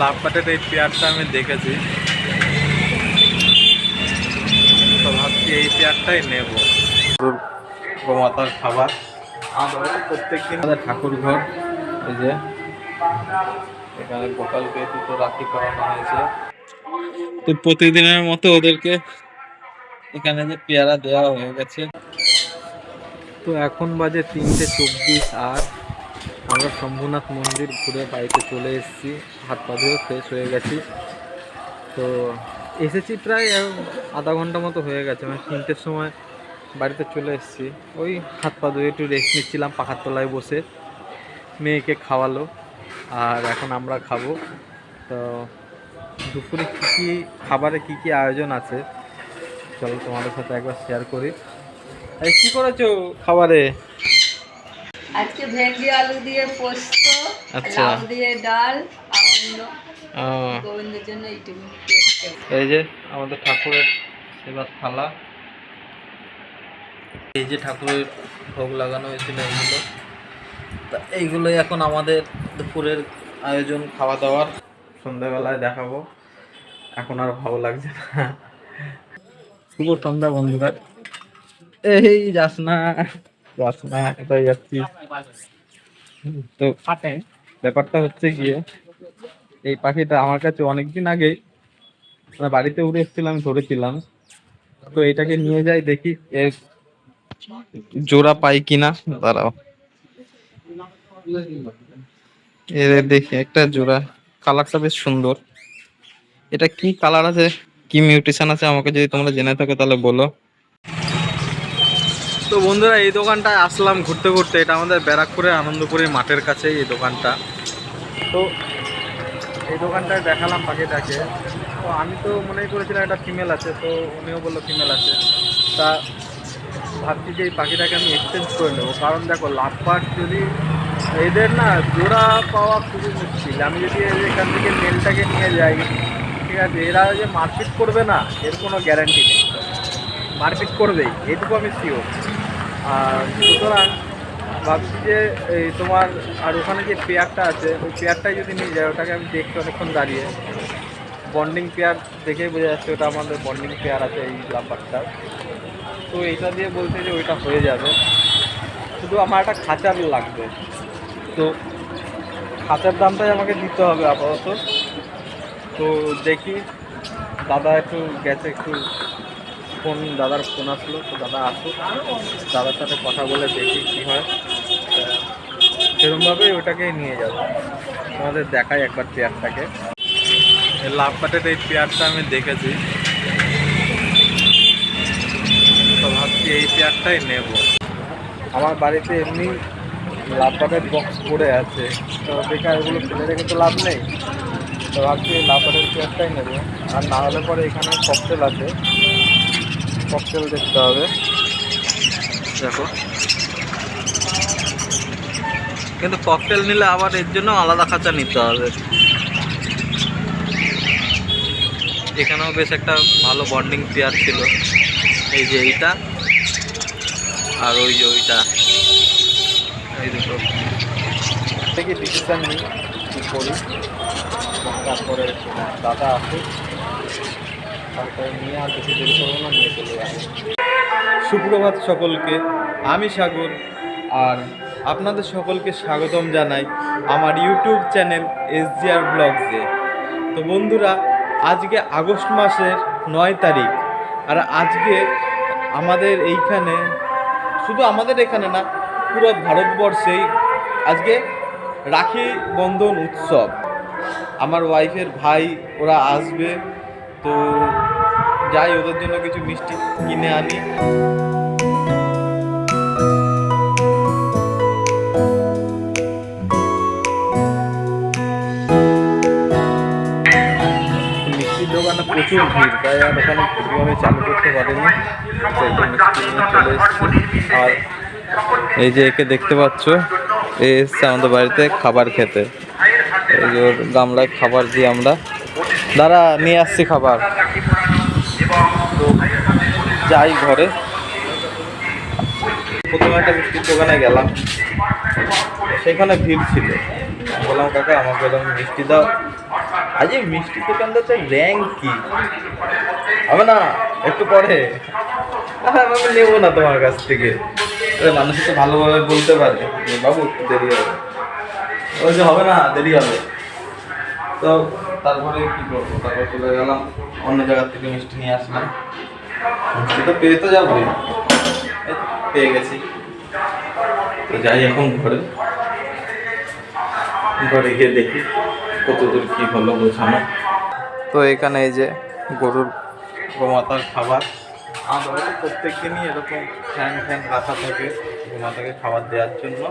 লাভবাটের এই পেয়ারটা আমি দেখেছি, তো ভাবছি এই পেয়ারটাই নেব। গোমাতার খাবার প্রত্যেকদিন আমাদের ঠাকুর ঘর, এই যে এখানে গোপালকে দুটো রাখি করানো হয়েছে। তো প্রতিদিনের মতো ওদেরকে এখানে যে পেয়ারা দেওয়া হয়ে গেছে। তো এখন বাজে 3:24 আর আমরা শম্ভুনাথ মন্দির ঘুরে বাড়িতে চলে এসেছি। হাত পা ধুয়ে ফ্রেশ হয়ে গেছি। তো এসেছি প্রায় আধা ঘন্টা মতো হয়ে গেছে, মানে 3টের সময় বাড়িতে চলে এসেছি। ওই হাত পা ধুয়ে একটু রেস্ট নিচ্ছিলাম পাখার তলায় বসে, মেয়েকে খাওয়ালো আর এখন আমরা খাবো। তো দুপুরে কী কী খাবারে কী কী আয়োজন আছে চলো তোমাদের সাথে একবার শেয়ার করি। এই কী করেছো খাবারে? আজকে ভেন্ডি আলু দিয়ে পোস্ত, আচ্ছা, লাউ দিয়ে ডাল, আনন্দ ও, গোবিন্দের জন্য এইটুকু। এই যে আমাদের ঠাকুরের সেবার থালা, এই যে ঠাকুরের ভোগ লাগানো হয়েছিল এইগুলো। তা এইগুলোই এখন আমাদের দুপুরের আয়োজন, খাওয়া দাওয়ার। সন্ধ্যাবেলায় দেখাবো, এখন আর ভালো লাগছে না। শুভ সন্ধ্যা বন্ধুরা। এই যাস না, যাস না, কোথায় যাচ্ছিস? তো ব্যাপারটা হচ্ছে গিয়ে, এই পাখিটা আমার কাছে অনেকদিন আগেই মানে বাড়িতে উড়ে এসেছিলাম, ধরেছিলাম। তো এটাকে নিয়ে যাই, দেখি এর জোড়া পাই কিনা। দাঁড়াও, এর দেখি একটা জোড়া, কালারটা বেশ সুন্দর। এটা কি কালার আছে, কি মিউটেশন আছে, আমাকে যদি তোমরা জেনে থাকো তাহলে বলো। তো বন্ধুরা এই দোকানটায় আসলাম ঘুরতে ঘুরতে, এটা আমাদের ব্যারাকপুরের আনন্দপুরের মাঠের কাছে এই দোকানটা। তো এই দোকানটায় দেখালাম পাখিটাকে। তো আমি তো মনেই করেছিলাম এটা ফিমেল আছে, তো উনিও বললো ফিমেল আছে। তা ভাবছি যে এই পাখিটাকে আমি এক্সচেঞ্জ করে নেবো, কারণ দেখো লাভবার্ড যদি এদের না জোড়া পাওয়া খুবই মুশকিল। আমি যদি এখান থেকে মেলটাকে নিয়ে যাই, ঠিক আছে, এরা যে মারপিট করবে না এর কোনো গ্যারান্টি নেই, মারপিট করবেই এটুকু আমি শিওর। আর সুতরাং ভাবছি যে এই তোমার আর ওখানে যে পেয়ারটা আছে ওই পেয়ারটাই যদি নিয়ে যায়, ওটাকে আমি দেখছি অনেকক্ষণ দাঁড়িয়ে, বন্ডিং পেয়ার দেখেই বোঝা যাচ্ছে ওটা আমাদের বন্ডিং পেয়ার আছে এই লাভবার্ডটা। তো এইটা দিয়ে বলতে যে ওইটা হয়ে যাবে, শুধু আমার একটা খাঁচার লাগবে। তো খাঁচার দামটাই আমাকে দিতে হবে আপাতত। তো দেখি, দাদা একটু গেছে, একটু দাদার ফোন আসলো, তো দাদা আসুক, দাদার সাথে কথা বলে দেখি কী হয়। সেরকমভাবেই ওটাকেই নিয়ে যাবো। আমাদের দেখাই একবার পেয়ারটাকে। লাভবাটের এই পেয়ারটা আমি দেখেছি, তো ভাবছি এই পেয়ারটাই নেব। আমার বাড়িতে এমনি লাভবাটের বক্স পড়ে আছে, তো বেকার এগুলো ফেলে রেখে তো লাভ নেই। তো ভাবছি এই লাভবাটের পেয়ারটাই নেব। আর না হলে পরে এখানে ককটেল আছে, ককটেল দেখতে হবে। দেখো, কিন্তু ককটেল নিলে আবার এর জন্য আলাদা খাঁচা নিতে হবে। এখানেও বেশ একটা ভালো বন্ডিং পেয়ার ছিল, এই যে এইটা আর ওই যে ওইটা, এই দুটো থেকে ডিসিশন নিই কী করি। তারপরে দাদা আসুক, তারপরে নিয়ে আর বেশি দেরি করবো না, নিয়ে চলে যাবো। সুপ্রভাত সকলকে, আমি সাগর আর আপনাদের সকলকে স্বাগতম জানাই আমার ইউটিউব চ্যানেল SGR ব্লগসে। তো বন্ধুরা, আজকে আগস্ট মাসের 9 তারিখ, আর আজকে আমাদের এইখানে, শুধু আমাদের এখানে না পুরো ভারতবর্ষেই আজকে রাখি বন্ধন উৎসব। আমার ওয়াইফের ভাই ওরা আসবে, তো যাই ওদের জন্য কিছু মিষ্টি কিনে আনি। মিষ্টির দোকানে প্রচুর ভিড়, তাই আর ওখানে ভিডিও আমি চালু করতে পারিনি। তো এই যে মিষ্টি নিয়ে চলে এসেছি। আর এই যে একে দেখতে পাচ্ছ, এ এসছে আমাদের বাড়িতে খাবার খেতে। এই যে ওর গামলায় খাবার দিই আমরা। দাঁড়া, নিয়ে আসছি খাবার। তো যাই ঘরে, প্রথমে একটা মিষ্টির দোকানে গেলাম, সেখানে ভিড় ছিল। বললাম কাকা আমাকে এরকম মিষ্টি দাও, আজ এই মিষ্টির দোকানটাতে র্যাঙ্ক কি হবে না একটু পরে? আমি নেবো না তোমার কাছ থেকে। মানুষ তো ভালোভাবে বলতে পারে যে, বাবু একটু দেরি হবে, ওই যে হবে না, দেরি হবে। তো তারপরে কি করবো, তারপর চলে গেলাম অন্য জায়গা থেকে মিষ্টি নিয়ে আসলাম। মিষ্টি তো পেয়ে তো যাবো, পেয়ে গেছি। তো যাই এখন ঘরে গিয়ে দেখি কতদূর কি হলো বোঝানো। তো এখানে এই যে গরুর গোমাতার খাবার, আমাদের প্রত্যেক দিনই এরকম ফ্যান রাখা থাকে গোমাতাকে খাবার দেওয়ার জন্য।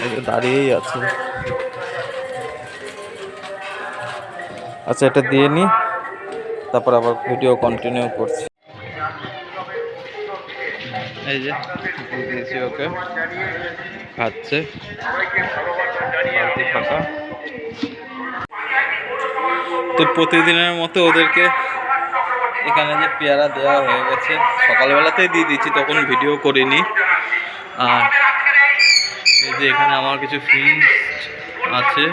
এই যে দাঁড়িয়েই আছে। আচ্ছা, এটা দিয়ে নি, তারপর আবার ভিডিও কন্টিনিউ করছি। এই যে দিয়েছি ওকে, খাচ্ছে, বালতি ফাঁকা। তো প্রতিদিনের মতো ওদেরকে এখানে যে পেয়ারা দেওয়া হয়ে গেছে, সকালবেলাতেই দিয়ে দিচ্ছি, তখন ভিডিও করিনি। আর এই যে এখানে আমার কিছু ফিশ আছে,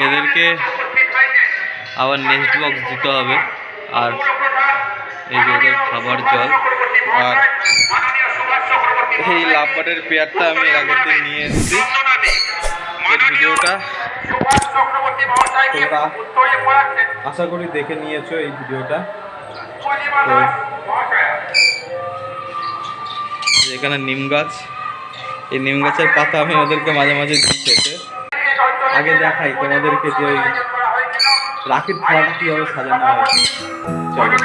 এদেরকে আবার নেক্সট বক্স দিতে হবে। আর এই যে ওদের খাবার জল। আর এই লাভবার্ডের পেয়ারটা আমি এর আগের দিন নিয়ে এসেছি, এর ভিডিওটা তোমরা আশা করি দেখে নিয়েছো এই ভিডিওটা। তো এখানে নিম গাছ, এই নিম গাছের পাতা আমি ওদেরকে মাঝে মাঝে দিই খেতে। আগে দেখাই তোমাদেরকে যে ওই রাখির থালাটা কীভাবে সাজানো হয়। চলো।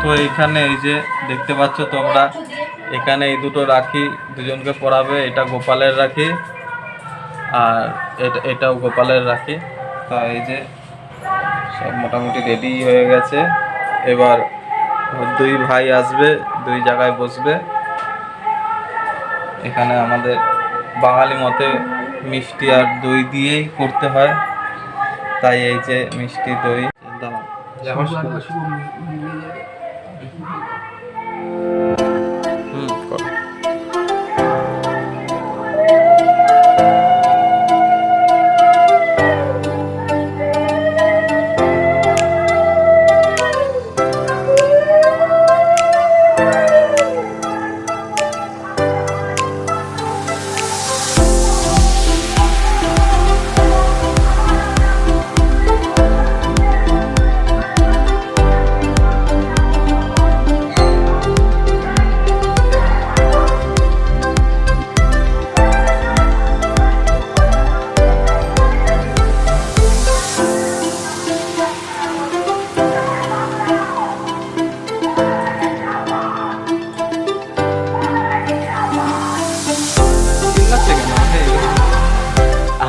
তো এইখানে এই যে দেখতে পাচ্ছ তোমরা, এখানে এই দুটো রাখি দুজনকে পরাবে। এটা গোপালের রাখি আর এটাও গোপালের রাখি। তা এই যে সব মোটামুটি রেডি হয়ে গেছে। এবার দুই ভাই আসবে, দুই জায়গায় বসবে। এখানে আমাদের বাঙালি মতে মিষ্টি আর দই দিয়েই করতে হয়, তাই এই যে মিষ্টি দই করো।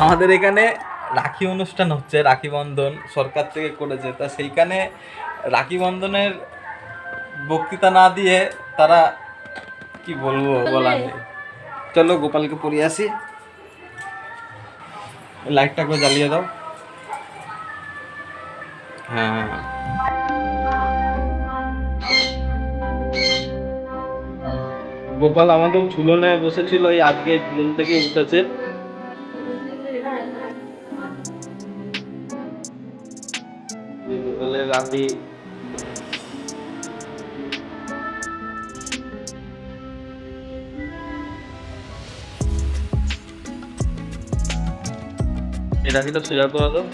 আমাদের এখানে রাখি অনুষ্ঠান হচ্ছে, রাখি বন্ধন সরকার থেকে করেছে। তা সেইখানে রাখি বন্ধনের বক্তৃতা না দিয়ে তারা কি বলবো বলার নেই। চলো গোপালকে পরিয়ে আসি। লাইটটা করে জ্বালিয়ে দাও। হ্যাঁ, গোপাল আমাদের ঝুলনে বসেছিল, এই আজকে ঝুলন থেকে উঠেছে। রাখি এই রাখিটা সোজা করে দাও।